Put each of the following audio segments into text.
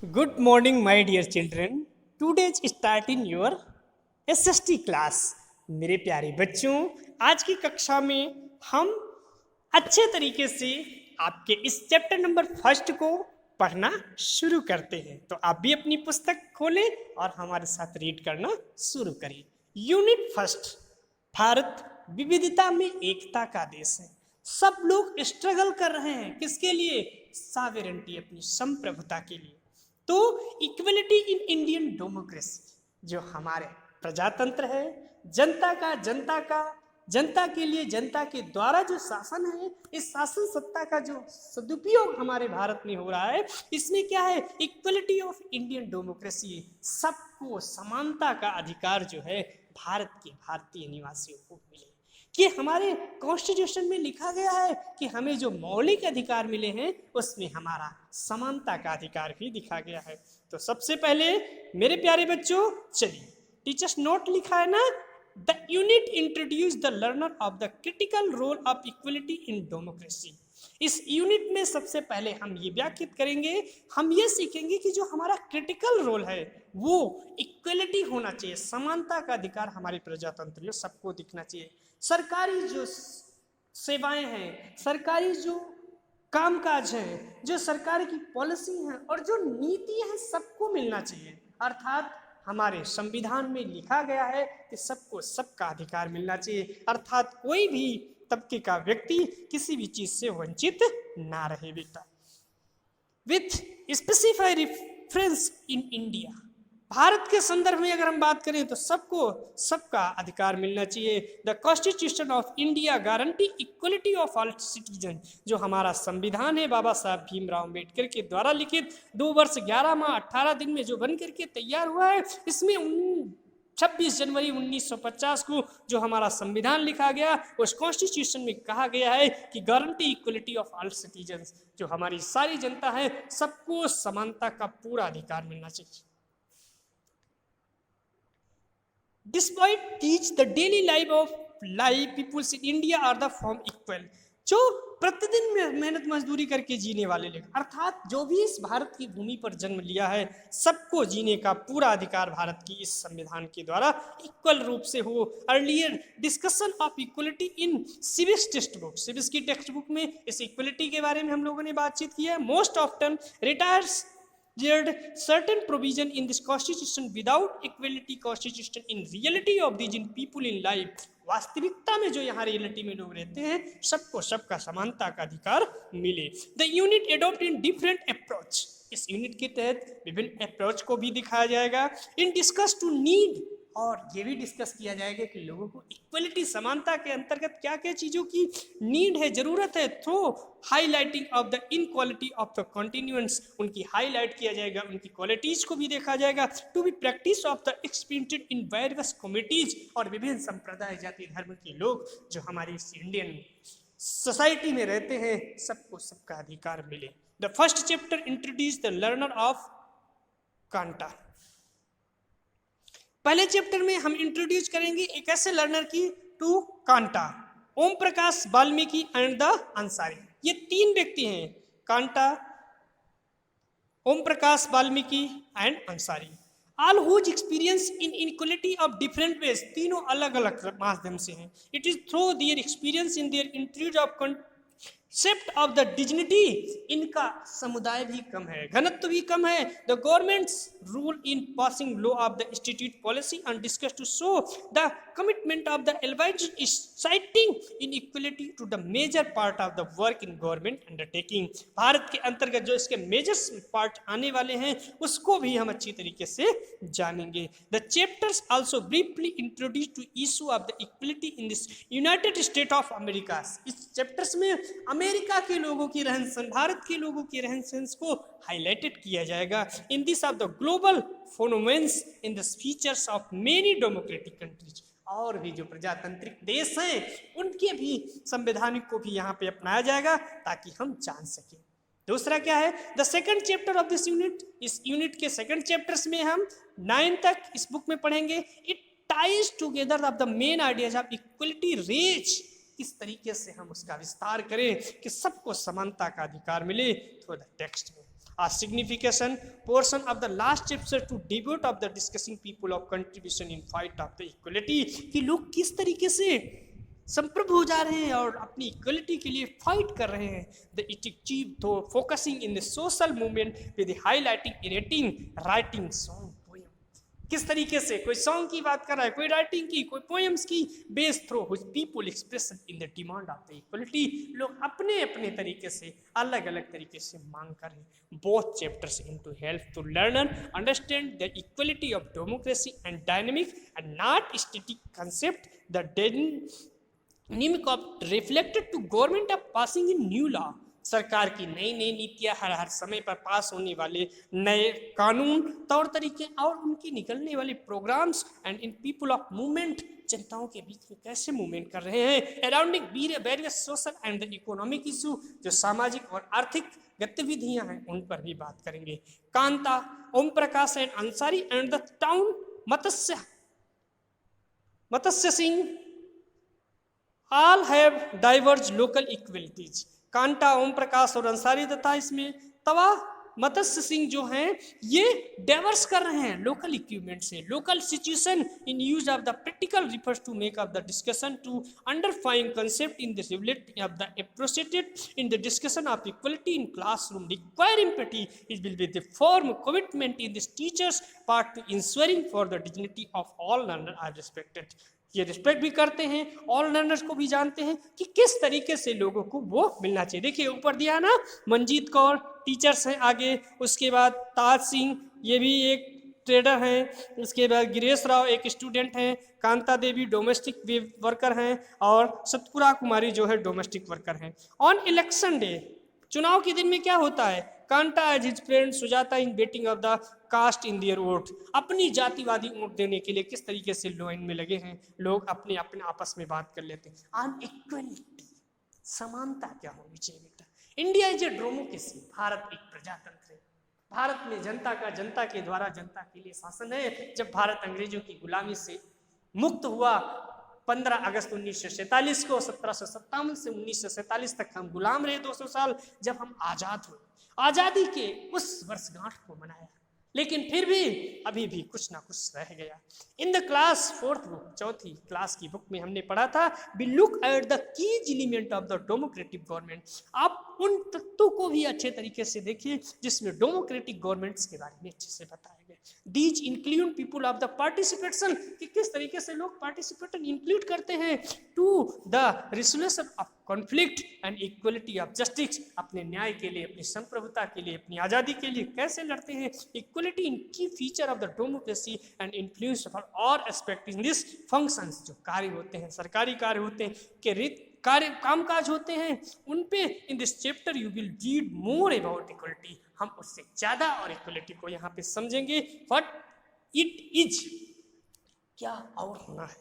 Good morning, my dear children. Today start in your SST class. मेरे प्यारे बच्चों, आज की कक्षा में हम अच्छे तरीके से आपके इस चैप्टर नंबर फर्स्ट को पढ़ना शुरू करते हैं। तो आप भी अपनी पुस्तक खोलें और हमारे साथ रीड करना शुरू करें। यूनिट फर्स्ट, भारत विविधता में एकता का देश है। सब लोग स्ट्रगल कर रहे हैं, किसके लिए? सॉवरेनिटी, अपनी संप्रभुता के लिए। तो इक्वलिटी इन इंडियन डेमोक्रेसी, जो हमारे प्रजातंत्र है, जनता के लिए, जनता के द्वारा जो शासन है, इस शासन सत्ता का जो सदुपयोग हमारे भारत में हो रहा है, इसमें क्या है? इक्वलिटी ऑफ इंडियन डेमोक्रेसी, सबको समानता का अधिकार जो है भारत के भारतीय निवासियों को मिले। कि हमारे कॉन्स्टिट्यूशन में लिखा गया है कि हमें जो मौलिक अधिकार मिले हैं उसमें हमारा समानता का अधिकार भी दिखा गया है। तो सबसे पहले मेरे प्यारे बच्चों, चलिए टीचर्स नोट लिखा है ना, the unit introduce the learner of the critical role of equality in democracy. इस यूनिट में सबसे पहले हम ये व्याख्यात करेंगे, हम ये सीखेंगे कि जो हमारा क्रिटिकल रोल है वो इक्वलिटी होना चाहिए, समानता का अधिकार हमारे प्रजातंत्र में सबको दिखना चाहिए। सरकारी जो सेवाएं हैं, सरकारी जो कामकाज है, जो सरकार की पॉलिसी है और जो नीति है, सबको मिलना चाहिए। अर्थात हमारे संविधान में लिखा गया है कि सबको सबका अधिकार मिलना चाहिए, अर्थात कोई भी तबके का व्यक्ति किसी भी चीज से वंचित ना रहे बेटा। With specify reference in India, Bharat के संदर्भ में अगर हम बात करें तो सबको सबका अधिकार मिलना चाहिए। The constitution of India guarantee equality of all citizen, जो हमारा संविधान है बाबा साहब भीमराव अम्बेडकर के द्वारा लिखित 2 वर्ष 11 माह 18 दिन में जो बन करके तैयार हुआ है, इसमें 26 जनवरी 1950 को जो हमारा संविधान लिखा गया, उस कॉन्स्टिट्यूशन में कहा गया है कि guarantee equality of all citizens, जो हमारी सारी जनता है सबको समानता का पूरा अधिकार मिलना चाहिए। Despite these, the daily life peoples in India are the form equal, जो प्रतिदिन मेहनत मजदूरी करके जीने वाले लोग, अर्थात जो भी इस भारत की भूमि पर जन्म लिया है, सबको जीने का पूरा अधिकार भारत की इस संविधान के द्वारा इक्वल रूप से हो। Earlier discussion of equality in civics text book, civics की टेक्स्ट बुक में इस इक्वलिटी के बारे में हम लोगों ने बातचीत की है। Most often retires certain provision in this constitution without equality constitution in reality of these in people in life, वास्तविकता में जो यहाँ रियलिटी में लोग रहते हैं, सबको सबका समानता का अधिकार मिले। The unit adopt in different approach, इस यूनिट के तहत विभिन्न अप्रोच को भी दिखाया जाएगा। इन डिस्कस टू नीड, और ये भी डिस्कस किया जाएगा कि लोगों को इक्वलिटी, समानता के अंतर्गत क्या क्या चीज़ों की नीड है, जरूरत है। Through highlighting of the inequality of the continuance, उनकी हाईलाइट किया जाएगा, उनकी क्वालिटीज को भी देखा जाएगा। To be practice of the experimented in various communities, और विभिन्न संप्रदाय जाति धर्म के लोग जो हमारी इंडियन सोसाइटी में रहते हैं, सबको सबका अधिकार मिले। The first chapter introduce the learner of कांटा, पहले चैप्टर में हम इंट्रोड्यूस करेंगे एक ऐसे लर्नर की, to Kanta, Om Prakash Valmiki and the Ansari. ये 3 व्यक्ति हैं, Kanta, Om Prakash Valmiki and Ansari. All whose experience in inequality of different ways, तीनों अलग अलग माध्यम से हैं। It is through their experience in their entries of sept of the dignity, इनका समुदाय भी कम है, घनत्व भी कम है। The governments rule in passing law of the institute policy and discuss to show the commitment of the always citing in equality to the major part of the work in government undertaking, Bharat के अंतर्गत जो इसके major part आने वाले हैं उसको भी हम अच्छी तरीके से जानेंगे। The chapters also briefly introduce to issue of the equality in this United State of America, इस चैप्टर्स में अमेरिका के लोगों की रहन सहन, भारत के लोगों की रहन सहन को हाईलाइटेड किया जाएगा। In this of the global phenomenons in the features of many democratic countries, और भी जो प्रजातांत्रिक देश हैं उनके भी संवैधानिक को भी यहाँ पे अपनाया जाएगा ताकि हम जान सकें। दूसरा क्या है? The second chapter of this unit, इस यूनिट के सेकंड चैप्टर्स में हम 9 तक इस बुक में पढ़ेंगे। It ties together of the main ideas of equality raise, किस तरीके से हम उसका विस्तार करें कि सबको समानता का अधिकार मिले थ्रू द टेक्स्ट में। A significant portion of the last chapter to devote of the discussing people of contribution in fight of the equality, कि लोग किस तरीके से संप्रभु हो जा रहे हैं और अपनी इक्वलिटी के लिए फाइट कर रहे हैं। द इट अचीव थो focusing in the social movement with highlighting rating writing song poem. किस तरीके से कोई सॉन्ग की बात कर रहा है, कोई राइटिंग की, कोई पोएम्स की, base through which people expression in the demand of the equality. लोग अपने अपने तरीके से अलग अलग तरीके से मांग कर रहे हैं। Both chapters in to help to learner understand the equality of democracy and dynamic and not static concept the dynamic of reflected to government of passing in new law। सरकार की नई नई नीतियां, हर समय पर पास होने वाले नए कानून, तौर तरीके और उनकी निकलने वाले programmes and in people of movement, जनताओं के बीच में कैसे मूवमेंट कर रहे हैं। Surrounding various social and the economic issue, जो सामाजिक और आर्थिक गतिविधियां हैं उन पर भी बात करेंगे। Kanta, Om Prakash and Ansari and the town Matsya Singh all have diverged local equalities। कांटा, ओम प्रकाश और अंसारी तथा इसमें तवा मत्स्य सिंह जो हैं ये डाइवर्स कर रहे हैं लोकल इक्विपमेंट से। Local situation in use of the practical refers to make of the discussion to underlying concept in the related of the appreciated in the discussion of equality in classroom require empathy is will be the form commitment in this teachers part to ensuring for the dignity of all learner are respected. ये respect भी करते हैं, all learners को भी जानते हैं कि किस तरीके से लोगों को वो मिलना चाहिए। देखिए ऊपर दिया ना, मंजीत कौर टीचर्स हैं आगे, उसके बाद ताज सिंह ये भी एक ट्रेडर हैं, उसके बाद गिरीश राव एक स्टूडेंट हैं, कांता देवी डोमेस्टिक वर्कर हैं और सतपुरा कुमारी जो है डोमेस्टिक वर्कर हैं। ऑन इलेक्शन डे, चुनाव के दिन में क्या होता है, Kanta as his friend Sujata in betting of the caste in their vote, अपनी जातिवादी वोट देने के लिए किस तरीके से लाइन में लगे हैं लोग, अपने अपने आपस में बात कर लेते हैं। ऑन इक्वलिटी, समानता क्या होनी चाहिए बेटा। India is a democracy, Bharat एक प्रजातंत्र है। भारत में जनता के द्वारा जनता के लिए शासन है। जब भारत अंग्रेजों की गुलामी से मुक्त हुआ 15 अगस्त 1947 को, 1757 से 1947 तक हम गुलाम रहे 200 साल। जब हम आजाद हुए, आजादी के उस वर्षगांठ को मनाया, लेकिन फिर भी अभी भी कुछ ना कुछ रह गया। In the class 4th book, चौथी क्लास की बुक में हमने पढ़ा था, we look at the keys element of the democratic government. आप उन तत्वों को भी अच्छे तरीके से देखिए जिसमें डेमोक्रेटिक गवर्नमेंट्स के बारे में अच्छे से बताया गया। These include people of the participation, कि किस तरीके से लोग पार्टिसिपेशन इंक्लूड करते हैं to the resolution of conflict and equality of justice, अपने न्याय के लिए, अपनी संप्रभुता के लिए, अपनी आज़ादी के लिए कैसे लड़ते हैं। इक्वलिटी इन की feature of the democracy and influence for all aspect in this functions, जो कार्य होते हैं, सरकारी कार्य होते हैं, के रीत कार्य कामकाज होते हैं, उन पे इन this chapter you will read more about equality. हम उससे ज़्यादा और इक्वलिटी को यहाँ पे समझेंगे। व्हाट इट इज, क्या और होना है,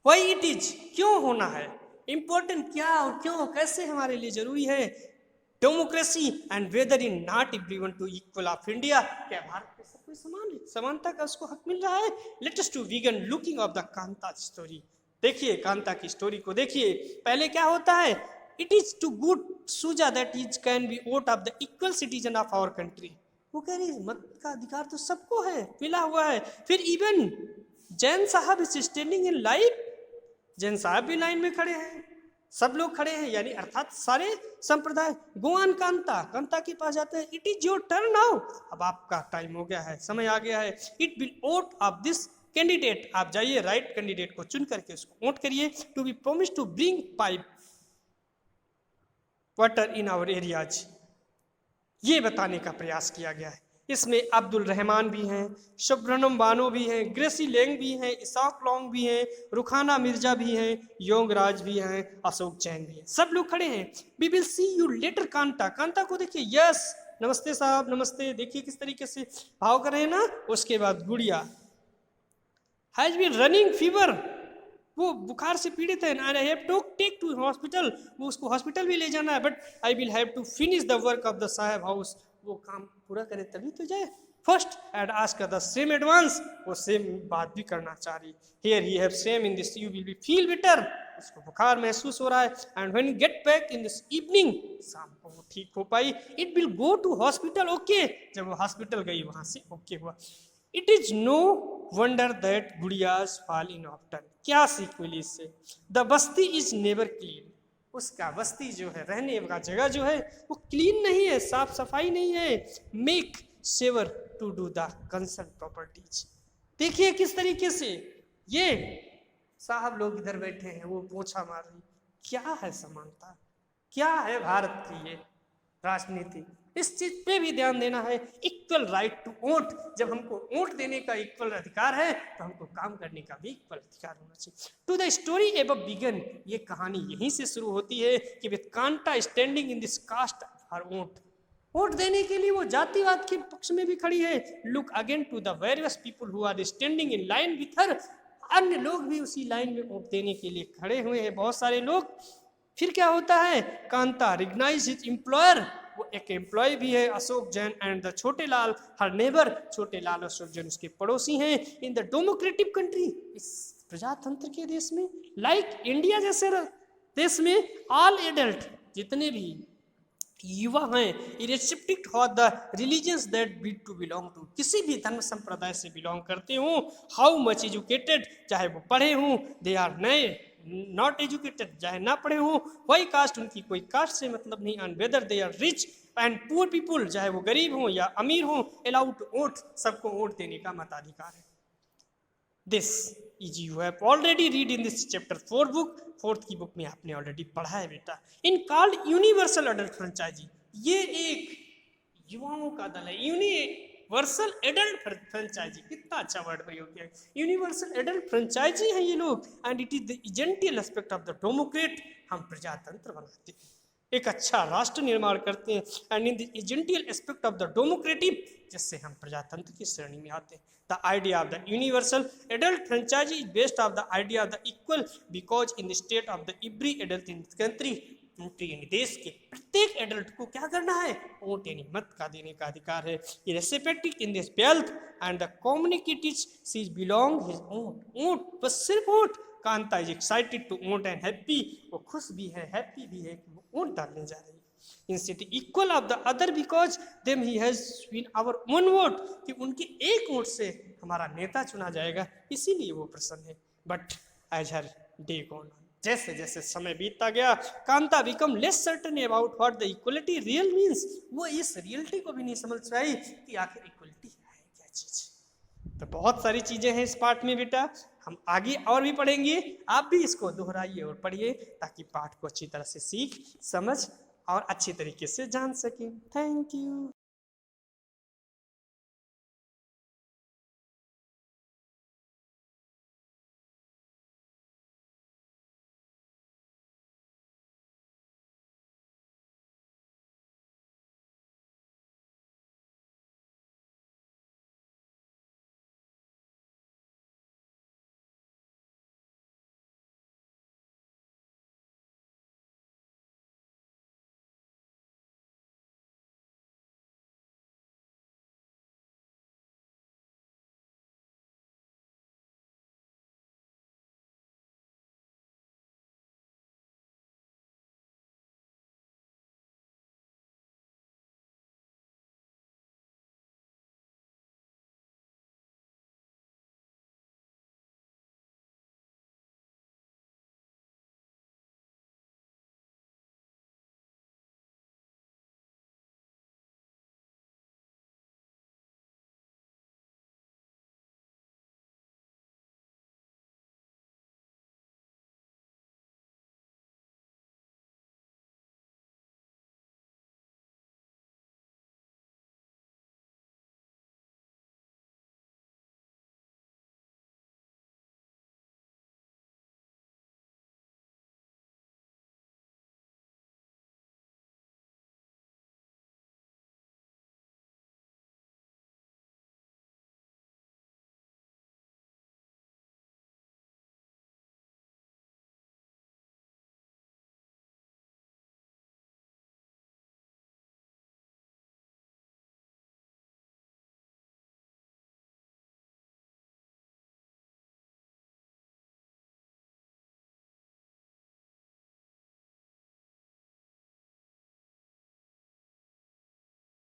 व्हाई इट इज, क्यों होना है, इम्पोर्टेंट क्या और क्यों कैसे हमारे लिए जरूरी है democracy, and whether in not everyone to equal of India, क्या भारत में सब कोई समान है, समानता का उसको हक मिल रहा है। Let us to begin looking of the Kanta story. देखिए कांता की स्टोरी को देखिए। पहले क्या होता है, it is to good Suja that is can be vote of the equal citizen of our country. वो कह रही है मत का अधिकार तो सबको है, मिला हुआ है। फिर इवन जैन साहब is standing in line, Jain साहब भी लाइन में खड़े हैं, सब लोग खड़े हैं, यानी अर्थात सारे संप्रदाय। गोवान कांता के पास जाते हैं, it is your turn now, अब आपका टाइम हो गया है, समय आ गया है। It will vote of this candidate, आप जाइए राइट कैंडिडेट को चुन करके उसको वोट करिए। To be promise to bring pipe water in our areas, ये बताने का प्रयास किया गया है। इसमें अब्दुल रहमान भी हैं, शुभ्रनम बानो भी हैं, ग्रेसी लेंग भी हैं, इसाक लॉन्ग भी हैं, रुखाना मिर्जा भी हैं, योगराज भी हैं, अशोक जैन भी हैं, सब लोग खड़े हैं। We will see you later Kanta को देखिए, यस नमस्ते साहब नमस्ते, देखिए किस तरीके से भाव कर रहे हैं ना। उसके बाद गुड़िया हैज बीन रनिंग फीवर, वो बुखार से पीड़ित है, I have to take to hospital, वो उसको हॉस्पिटल भी ले जाना है, but I will have to finish the work of the साहब हाउस, वो काम पूरा करे तभी तो जाए। First and ask the same advance, वो सेम बात भी करना चाह रही। Here he have same in this, you will be feel better उसको बुखार महसूस हो रहा है, and when get back in this evening, शाम को वो ठीक हो पाई, it will go to hospital, okay, जब वो हॉस्पिटल गई वहां से ओके हुआ। It is no wonder that Gudiya's fall in often, क्या सीख मिली इससे? The Basti is never clean, उसका बस्ती जो है, रहने का जगह जो है वो क्लीन नहीं है, साफ सफाई नहीं है। Make sure to do the concern properties, देखिए किस तरीके से ये साहब लोग इधर बैठे हैं, वो पोछा मार रही, क्या है समानता, क्या है भारत की ये राजनीति? इस चीज पे भी ध्यान देना है। इक्वल राइट टू वोट, जब हमको वोट देने का इक्वल अधिकार है तो हमको काम करने का भी इक्वल अधिकार होना चाहिए। To the story above began, ये कहानी यहीं से शुरू होती है कि with Kanta standing in this cast for vote, vote देने के लिए वो जातिवाद के पक्ष में भी खड़ी है। Look again to the various people who are standing in line with her, अन्य लोग भी उसी लाइन में वोट देने के लिए खड़े हुए हैं, बहुत सारे लोग। फिर क्या होता है? कांता रिकग्नाइज हिज एम्प्लॉयर, वो एक एम्प्लॉय भी है, अशोक जैन, एंड द छोटे लाल हर नेबर, छोटे लाल अशोक जैन उसके पड़ोसी हैं। इन द डेमोक्रेटिक कंट्री, इस प्रजातंत्र के देश में, लाइक इंडिया जैसे देश में, ऑल एडल्ट, जितने भी युवा हैं, irrespective of the religions that be to belong to, किसी भी धर्म संप्रदाय से बिलोंग करते हों, हाउ मच एजुकेटेड, चाहे वो पढ़े हों, दे आर नए नॉट एजुकेटेड, चाहे ना पढ़े हों, वाई कास्ट, उनकी कोई कास्ट से मतलब नहीं, and whether they are rich and poor people, चाहे वो गरीब हों या अमीर हों, अलाउड टू वोट, सबको वोट देने का मताधिकार है। This is you have already read in this chapter 4 book, 4th की बुक में आपने ऑलरेडी पढ़ा है बेटा। In called universal adult franchise, ये एक युवाओं का दल है, यूनिवर्सल एडल्ट फ्रेंचाइजी, कितना अच्छा वर्ड प्रयोग किया, यूनिवर्सल एडल्ट फ्रेंचाइजी है ये लोग, and it is the essential aspect of the democrat, हम प्रजातंत्र बनाते हैं, एक अच्छा राष्ट्र निर्माण करते हैं, and in the essential aspect of the democratic, जिससे हम प्रजातंत्र की श्रेणी में आते हैं। The idea of the universal adult franchise is based of the idea of the equal, because in the state of the every adult in country, देश के प्रत्येक एडल्ट को क्या करना है? वोट यानी मत का देने का अधिकार है। Irrespective in this wealth and the communities see belong his vote, vote बस सिर्फ vote. Kanta is excited to vote and happy, वो खुश भी है, हैप्पी भी है कि वो वोट डालने जा रही है। Instead equal of the other because them ही has been our one vote, कि उनके एक वोट से हमारा नेता चुना जाएगा, इसीलिए वो प्रसन्न है। But as her day gone, जैसे जैसे समय बीतता गया, Kanta become less certain about what the equality real means, वो इस रियलिटी को भी नहीं समझ पाई कि आखिर इक्वलिटी है क्या चीज। तो बहुत सारी चीजें हैं इस पाठ में बेटा, हम आगे और भी पढ़ेंगे, आप भी इसको दोहराइए और पढ़िए ताकि पाठ को अच्छी तरह से सीख समझ और अच्छी तरीके से जान सकें। Thank you.